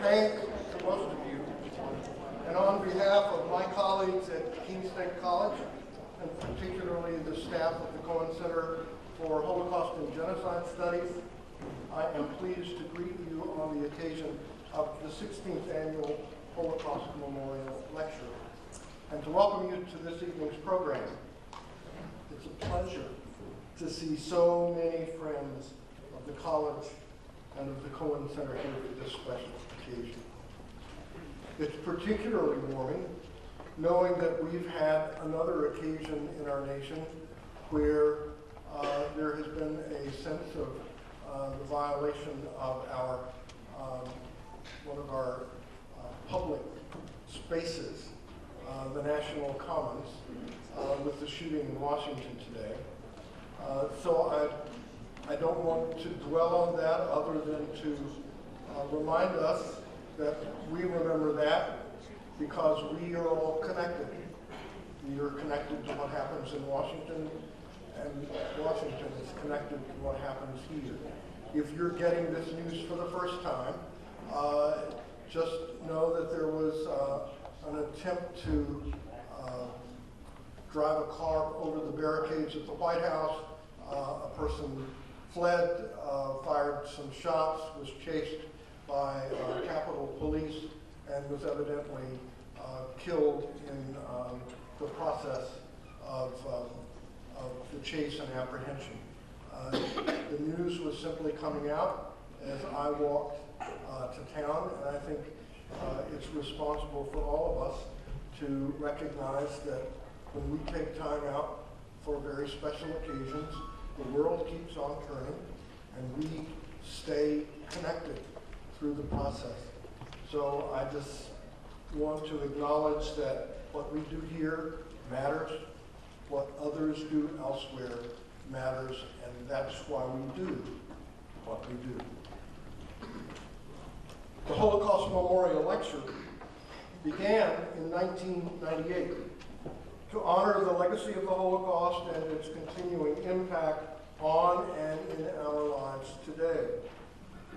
thanks to most of you, and on behalf of my colleagues at Keene State College, and particularly the staff of the Cohen Center for Holocaust and Genocide Studies, I am pleased to greet you on the occasion of the 16th Annual Holocaust Memorial Lecture, and to welcome you to this evening's program. It's a pleasure to see so many friends of the college and of the Cohen Center here for this special occasion. It's particularly warming knowing that we've had another occasion in our nation where there has been a sense of the violation of our one of our public spaces, the National Commons, with the shooting in Washington today. So I don't want to dwell on that other than to remind us that we remember that because we are all connected. We are connected to what happens in Washington, and Washington is connected to what happens here. If you're getting this news for the first time, just know that there was an attempt to drive a car over the barricades at the White House. A person fled, fired some shots, was chased by Capitol Police, and was evidently killed in the process of the chase and apprehension. The news was simply coming out as I walked to town, and I think it's responsible for all of us to recognize that when we take time out for very special occasions, the world keeps on turning, and we stay connected through the process. So I just want to acknowledge that what we do here matters, what others do elsewhere matters, and that's why we do what we do. The Holocaust Memorial Lecture began in 1998 to honor the legacy of the Holocaust and its continuing impact on and in our lives today.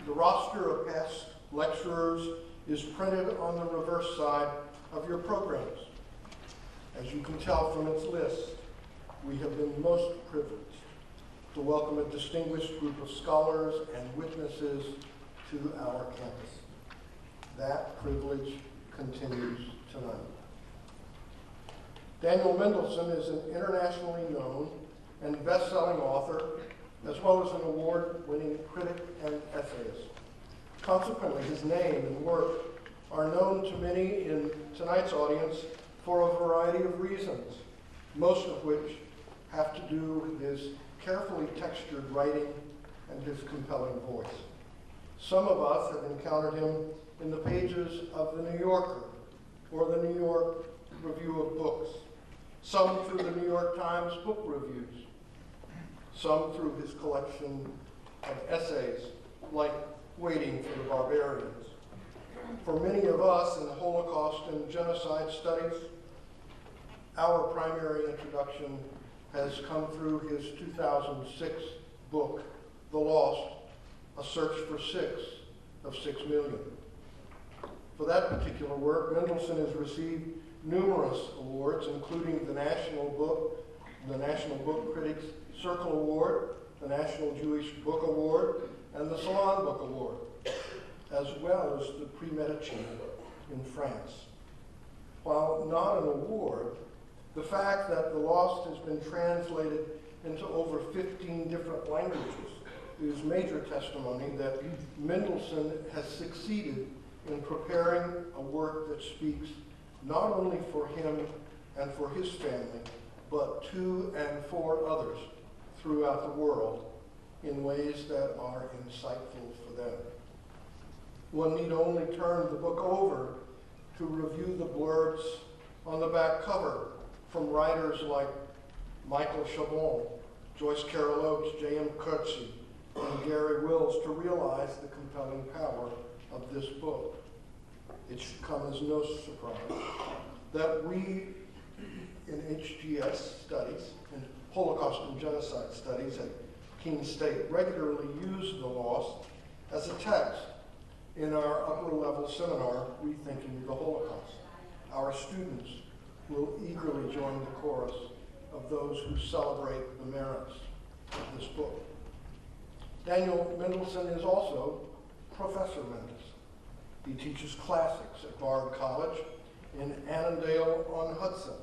The roster of past lecturers is printed on the reverse side of your programs. As you can tell from its list, we have been most privileged to welcome a distinguished group of scholars and witnesses to our campus. That privilege continues tonight. Daniel Mendelsohn is an internationally known and best-selling author, as well as an award-winning critic and essayist. Consequently, his name and work are known to many in tonight's audience for a variety of reasons, most of which have to do with his carefully textured writing and his compelling voice. Some of us have encountered him in the pages of The New Yorker or the New York Review of Books, some through the New York Times book reviews, some through his collection of essays like Waiting for the Barbarians. For many of us in Holocaust and Genocide Studies, our primary introduction has come through his 2006 book, The Lost, A Search for Six of 6 Million. For that particular work, Mendelsohn has received numerous awards, including the National Book Critics Circle Award, the National Jewish Book Award, and the Salon Book Award, as well as the Prix Medici in France. While not an award, the fact that The Lost has been translated into over 15 different languages is major testimony that Mendelsohn has succeeded in preparing a work that speaks not only for him and for his family, but to and for others throughout the world in ways that are insightful for them. One need only turn the book over to review the blurbs on the back cover from writers like Michael Chabon, Joyce Carol Oates, J.M. Coetzee, and Gary Wills to realize the compelling power of this book. It should come as no surprise that we in HGS studies, in Holocaust and Genocide Studies at Keene State, regularly use The Lost as a text in our upper level seminar, Rethinking the Holocaust. Our students will eagerly join the chorus of those who celebrate the merits of this book. Daniel Mendelsohn is also Professor Mendelsohn. He teaches classics at Bard College in Annandale-on-Hudson,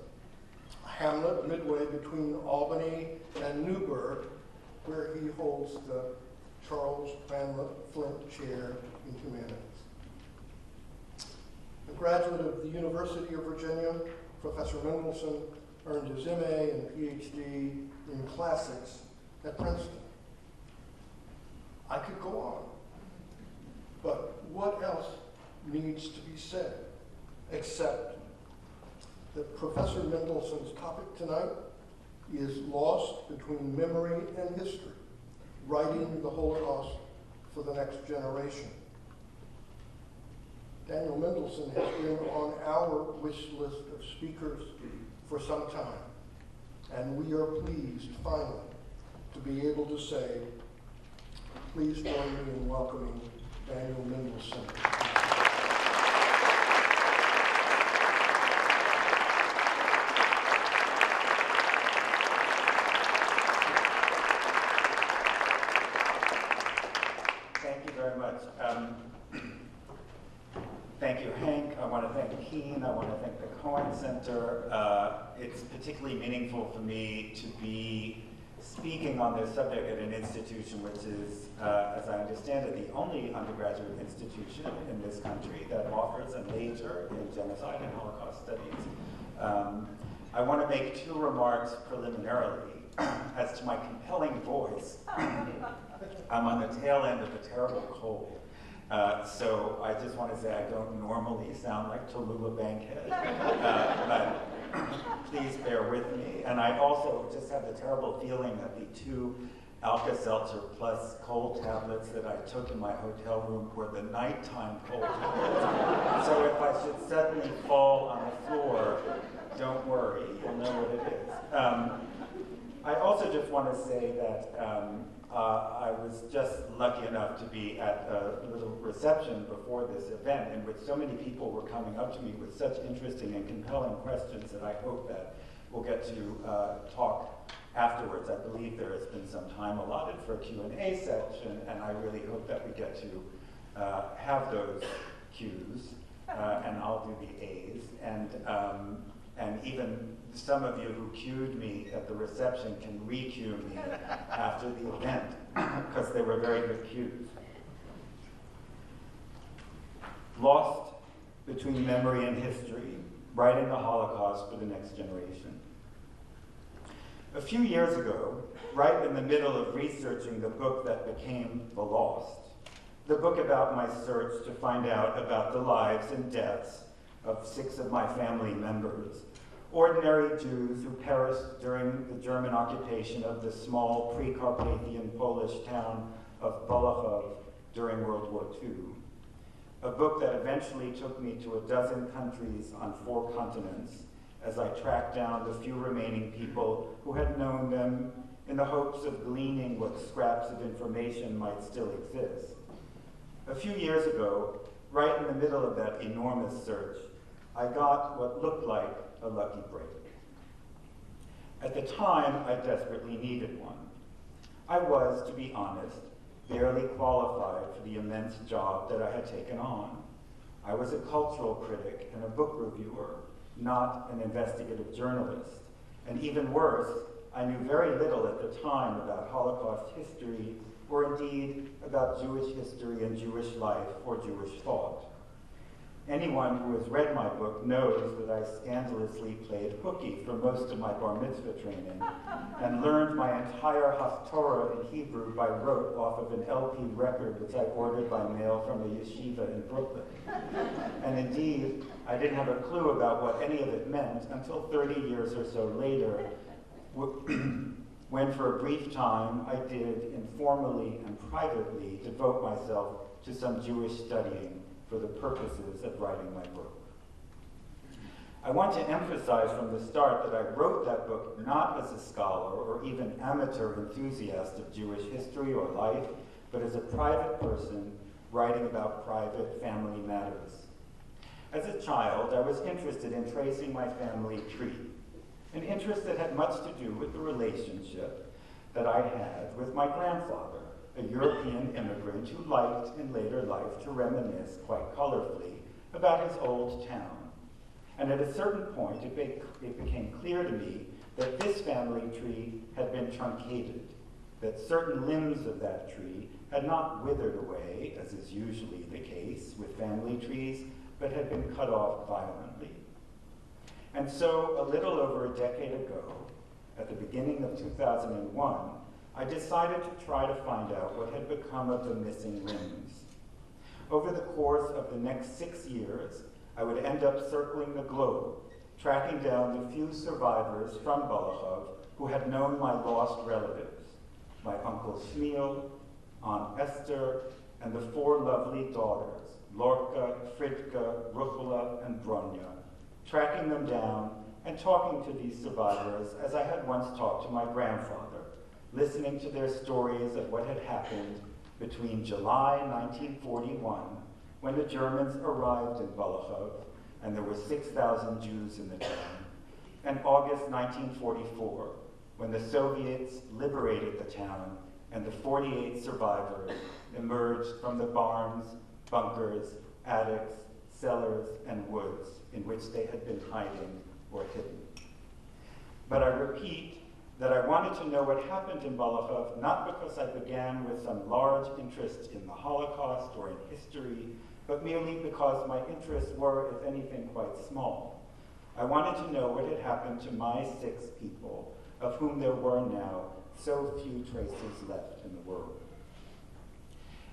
a hamlet midway between Albany and Newburgh, where he holds the Charles Cranmer Flint Chair in Humanities. A graduate of the University of Virginia, Professor Mendelsohn earned his MA and PhD in classics at Princeton. I could go on, but what else needs to be said except that Professor Mendelsohn's topic tonight is lost between memory and history, writing the Holocaust for the next generation. Daniel Mendelsohn has been on our wish list of speakers for some time, and we are pleased, finally, to be able to say, please join me in welcoming Daniel Mendelsohn. Thank you very much. Thank you, Hank. I want to thank Keen. I want to thank the Cohen Center. It's particularly meaningful for me to be speaking on this subject at an institution which is, as I understand it, the only undergraduate institution in this country that offers a major in genocide and Holocaust studies. I want to make two remarks preliminarily as to my compelling voice. I'm on the tail end of a terrible cold. So I just want to say I don't normally sound like Tallulah Bankhead, but please bear with me. And I also just have the terrible feeling that the 2 Alka-Seltzer plus cold tablets that I took in my hotel room were the nighttime cold tablets. So if I should suddenly fall on the floor, don't worry, you'll know what it is. I also just want to say that I was just lucky enough to be at a little reception before this event in which so many people were coming up to me with such interesting and compelling questions that I hope that we'll get to talk afterwards. I believe there has been some time allotted for a Q&A section, and I really hope that we get to have those Qs, and I'll do the As. And even some of you who cued me at the reception can re-cue me after the event, because they were very good cues. Lost between memory and history, writing the Holocaust for the next generation. A few years ago, right in the middle of researching the book that became The Lost, the book about my search to find out about the lives and deaths of 6 of my family members, ordinary Jews who perished during the German occupation of the small pre-Carpathian Polish town of Bolachov during World War II. A book that eventually took me to a dozen countries on 4 continents as I tracked down the few remaining people who had known them in the hopes of gleaning what scraps of information might still exist. A few years ago, right in the middle of that enormous search, I got what looked like a lucky break. At the time, I desperately needed one. I was, to be honest, barely qualified for the immense job that I had taken on. I was a cultural critic and a book reviewer, not an investigative journalist. And even worse, I knew very little at the time about Holocaust history, or indeed about Jewish history and Jewish life or Jewish thought. Anyone who has read my book knows that I scandalously played hooky for most of my bar mitzvah training and learned my entire Haftorah in Hebrew by rote off of an LP record which I ordered by mail from a yeshiva in Brooklyn. And indeed, I didn't have a clue about what any of it meant until 30 years or so later, when for a brief time I did informally and privately devote myself to some Jewish studying for the purposes of writing my book. I want to emphasize from the start that I wrote that book not as a scholar or even amateur enthusiast of Jewish history or life, but as a private person writing about private family matters. As a child, I was interested in tracing my family tree, an interest that had much to do with the relationship that I had with my grandfather, a European immigrant who liked in later life to reminisce quite colorfully about his old town. And at a certain point, it became clear to me that this family tree had been truncated, that certain limbs of that tree had not withered away, as is usually the case with family trees, but had been cut off violently. And so, a little over a decade ago, at the beginning of 2001, I decided to try to find out what had become of the missing limbs. Over the course of the next 6 years, I would end up circling the globe, tracking down the few survivors from Boleshov who had known my lost relatives, my Uncle Shmuel, Aunt Esther, and the 4 lovely daughters, Lorka, Fridka, Ruchula, and Bronya, tracking them down and talking to these survivors as I had once talked to my grandfather, listening to their stories of what had happened between July 1941, when the Germans arrived in Boleshov, and there were 6,000 Jews in the town, and August 1944, when the Soviets liberated the town and the 48 survivors emerged from the barns, bunkers, attics, cellars, and woods in which they had been hiding or hidden. But I repeat that I wanted to know what happened in Boleshov, not because I began with some large interest in the Holocaust or in history, but merely because my interests were, if anything, quite small. I wanted to know what had happened to my 6 people, of whom there were now so few traces left in the world.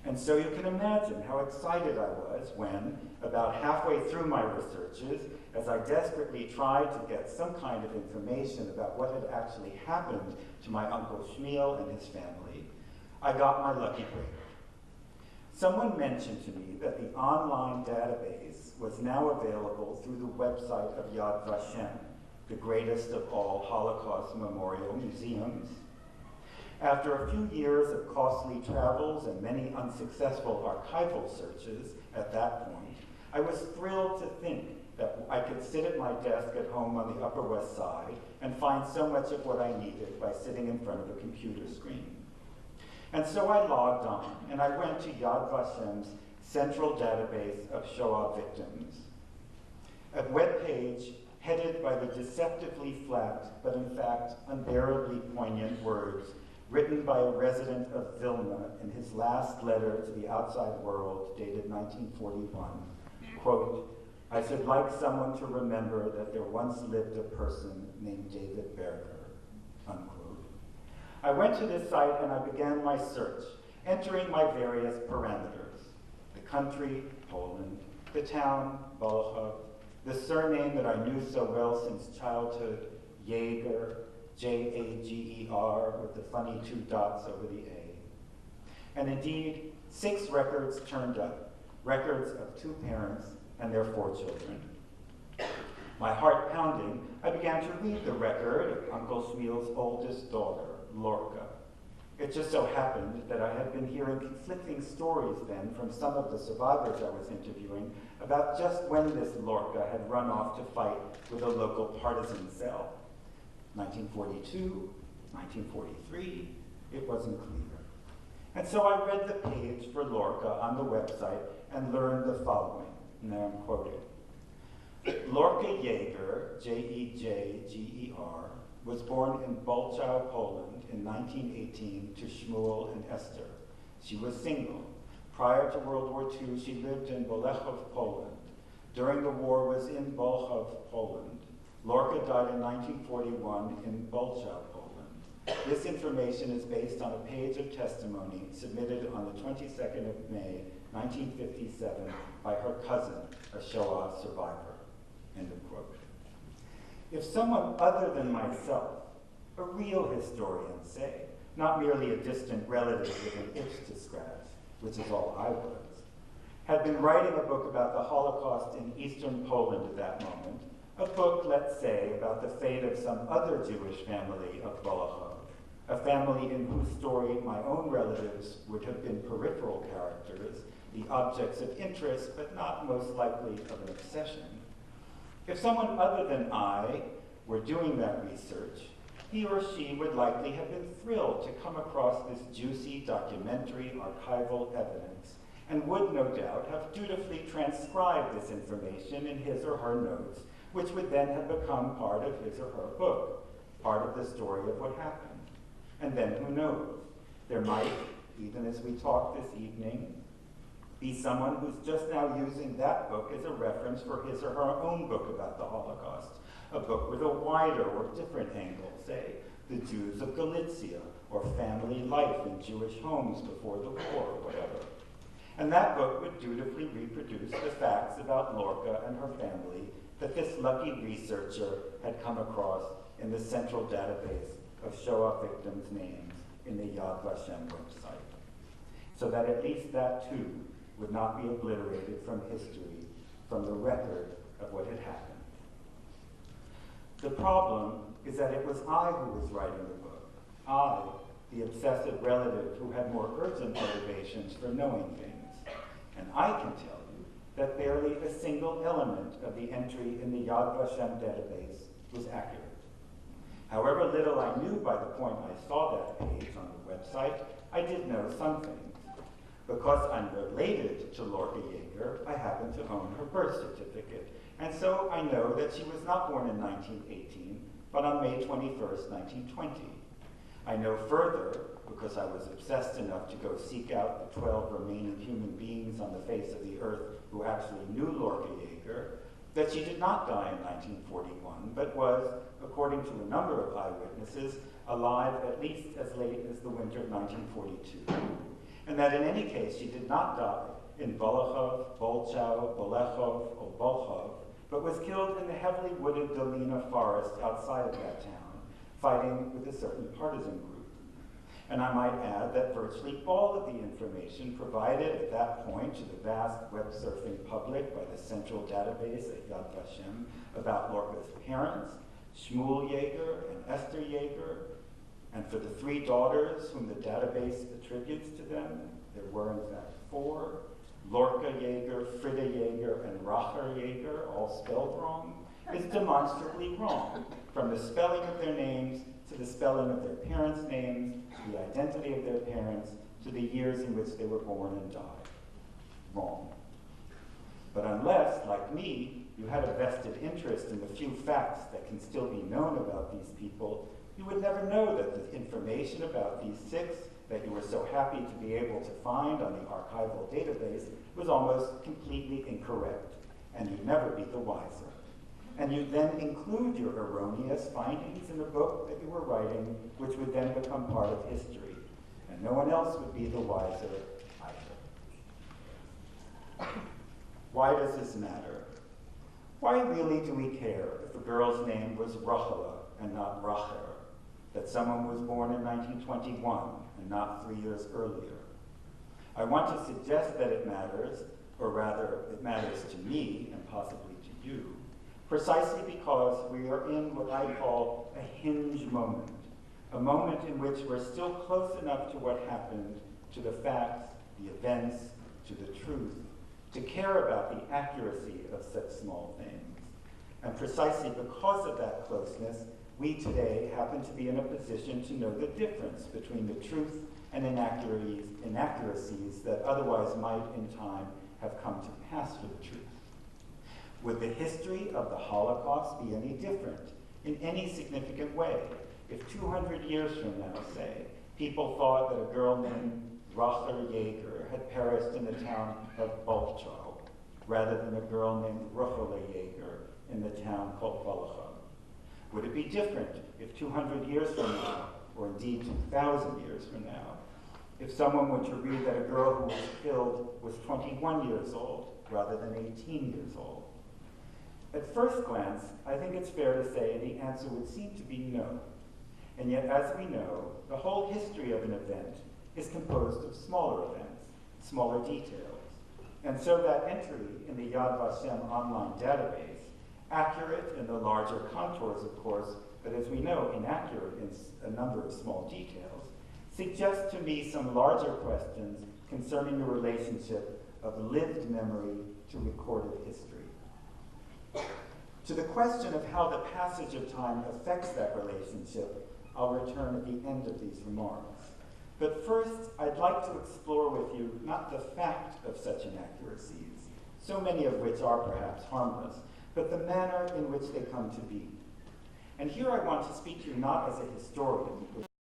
And so you can imagine how excited I was when, about halfway through my researches, as I desperately tried to get some kind of information about what had actually happened to my Uncle Shmuel and his family, I got my lucky break. Someone mentioned to me that the online database was now available through the website of Yad Vashem, the greatest of all Holocaust memorial museums. After a few years of costly travels and many unsuccessful archival searches at that point, I was thrilled to think that I could sit at my desk at home on the Upper West Side and find so much of what I needed by sitting in front of a computer screen. And so I logged on, and I went to Yad Vashem's central database of Shoah victims. A webpage headed by the deceptively flat, but in fact unbearably poignant words written by a resident of Vilna in his last letter to the outside world, dated 1941, quote, "I should like someone to remember that there once lived a person named David Berger," unquote. I went to this site and I began my search, entering my various parameters: the country, Poland, the town, Boleshov, the surname that I knew so well since childhood, Jaeger, Jager, with the funny 2 dots over the A. And indeed, 6 records turned up, records of 2 parents and their 4 children. My heart pounding, I began to read the record of Uncle Shmuel's oldest daughter, Lorka. It just so happened that I had been hearing conflicting stories then from some of the survivors I was interviewing about just when this Lorka had run off to fight with a local partisan cell. 1942, 1943, it wasn't clear. And so I read the page for Lorka on the website and learned the following. Now I'm quoting. Lorka Jaeger, Jejer, was born in Bolchow, Poland in 1918 to Shmuel and Esther. She was single. Prior to World War II, she lived in Boleshov, Poland. During the war was in Bolchov, Poland. Lorka died in 1941 in Bolchow, Poland. This information is based on a page of testimony submitted on the 22nd of May, 1957 by her cousin, a Shoah survivor. End of quote. If someone other than myself, a real historian, say, not merely a distant relative with an itch to scratch, which is all I was, had been writing a book about the Holocaust in eastern Poland at that moment, a book, let's say, about the fate of some other Jewish family of Boleshov, a family in whose story my own relatives would have been peripheral characters, the objects of interest, but not most likely of an obsession. If someone other than I were doing that research, he or she would likely have been thrilled to come across this juicy documentary archival evidence, and would no doubt have dutifully transcribed this information in his or her notes, which would then have become part of his or her book, part of the story of what happened. And then who knows? There might, even as we talk this evening, be someone who's just now using that book as a reference for his or her own book about the Holocaust, a book with a wider or different angle, say, the Jews of Galicia, or family life in Jewish homes before the war, or whatever. And that book would dutifully reproduce the facts about Lorca and her family that this lucky researcher had come across in the central database of Shoah victims' names in the Yad Vashem website, so that at least that too would not be obliterated from history, from the record of what had happened. The problem is that it was I who was writing the book, I, the obsessive relative who had more urgent motivations for knowing things. And I can tell you that barely a single element of the entry in the Yad Vashem database was accurate. However little I knew by the point I saw that page on the website, I did know some things. Because I'm related to Lorca Jaeger, I happen to own her birth certificate. And so I know that she was not born in 1918, but on May 21st, 1920. I know further, because I was obsessed enough to go seek out the 12 remaining human beings on the face of the earth who actually knew Lorca Jaeger, that she did not die in 1941, but was, according to a number of eyewitnesses, alive at least as late as the winter of 1942. And that in any case, she did not die in Bolachov, Bolchow, Bolechov, or Bolchov, but was killed in the heavily wooded Dolina forest outside of that town, fighting with a certain partisan group. And I might add that virtually all of the information provided at that point to the vast web-surfing public by the central database at Yad Vashem about Lorca's parents, Shmuel Jaeger and Esther Jaeger, and for the 3 daughters whom the database attributes to them, there were in fact 4, Lorca Jaeger, Frida Jaeger, and Racher Jaeger, all spelled wrong, is demonstrably wrong, from the spelling of their names to the spelling of their parents' names, to the identity of their parents, to the years in which they were born and died. Wrong. But unless, like me, you had a vested interest in the few facts that can still be known about these people, you would never know that the information about these 6 that you were so happy to be able to find on the archival database was almost completely incorrect, and you'd never be the wiser. And you'd then include your erroneous findings in the book that you were writing, which would then become part of history, and no one else would be the wiser either. Why does this matter? Why really do we care if a girl's name was Rachela and not Racher? That someone was born in 1921 and not 3 years earlier? I want to suggest that it matters, or rather, it matters to me and possibly to you, precisely because we are in what I call a hinge moment, a moment in which we're still close enough to what happened, to the facts, the events, to the truth, to care about the accuracy of such small things. And precisely because of that closeness, we today happen to be in a position to know the difference between the truth and inaccuracies that otherwise might in time have come to pass for the truth. Would the history of the Holocaust be any different in any significant way if 200 years from now, say, people thought that a girl named Racher Jaeger had perished in the town of Bolchow, rather than a girl named Rachela Jaeger in the town called Bolachov? Would it be different if 200 years from now, or indeed 2,000 years from now, if someone were to read that a girl who was killed was 21 years old rather than 18 years old? At first glance, I think it's fair to say the answer would seem to be no. And yet, as we know, the whole history of an event is composed of smaller events, smaller details. And so that entry in the Yad Vashem online database, accurate in the larger contours, of course, but as we know, inaccurate in a number of small details, suggests to me some larger questions concerning the relationship of lived memory to recorded history. To the question of how the passage of time affects that relationship, I'll return at the end of these remarks. But first, I'd like to explore with you not the fact of such inaccuracies, so many of which are perhaps harmless, but the manner in which they come to be. And here I want to speak to you not as a historian,